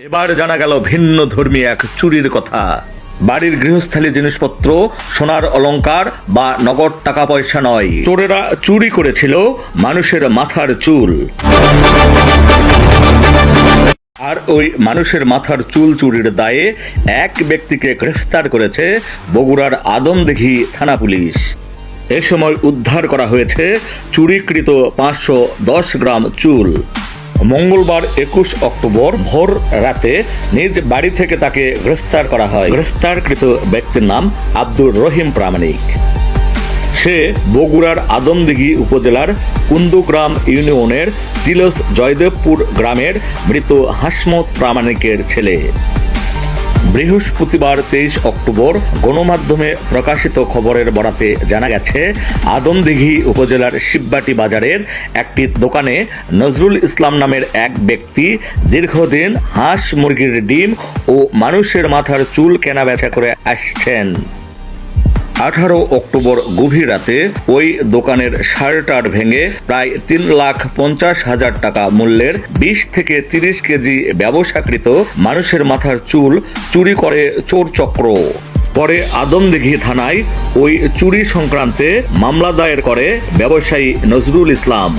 এবার জানা গেল ভিন্ন ধর্মী এক চুরির কথা। বাড়ির গৃহস্থালী জিনিসপত্র, সোনার অলংকার বা নগদ টাকা পয়সা নয়, চোরেরা চুরি করেছিল মানুষের মাথার চুল। আর ওই মানুষের মাথার চুল চুরির দায়ে এক ব্যক্তিকে গ্রেফতার করেছে বগুড়ার আদমদীঘি থানা পুলিশ। এ সময় উদ্ধার করা হয়েছে চুরিকৃত 510 গ্রাম চুল। মঙ্গলবার 21 অক্টোবর ভোর রাতে নিজ বাড়ি থেকে তাকে গ্রেফতার করা হয়। গ্রেফতারকৃত ব্যক্তির নাম আব্দুর রহিম প্রামাণিক। সে বগুড়ার আদমদীঘি উপজেলার কুন্দুগ্রাম ইউনিয়নের তিলস জয়দেবপুর গ্রামের মৃত হাসমত প্রামাণিকের ছেলে। বৃহস্পতিবার 23 অক্টোবর গণমাধ্যমে প্রকাশিত খবরের বরাতে জানা গেছে, আদমদীঘি উপজেলার শিববাটি বাজারের একটি দোকানে নজরুল ইসলাম নামের এক ব্যক্তি দীর্ঘদিন হাঁস, মুরগির ডিম ও মানুষের মাথার চুল কেনাবেচা করে আসছেন। 18 অক্টোবর গভীর রাতে ওই দোকানের শাটার ভেঙে প্রায় 3,50,000 টাকা মূল্যের 20 থেকে 30 কেজি ব্যবসাকৃত মানুষের মাথার চুল চুরি করে চোর চক্র। পরে আদমদীঘি থানায় ওই চুরি সংক্রান্তে মামলা দায়ের করে ব্যবসায়ী নজরুল ইসলাম।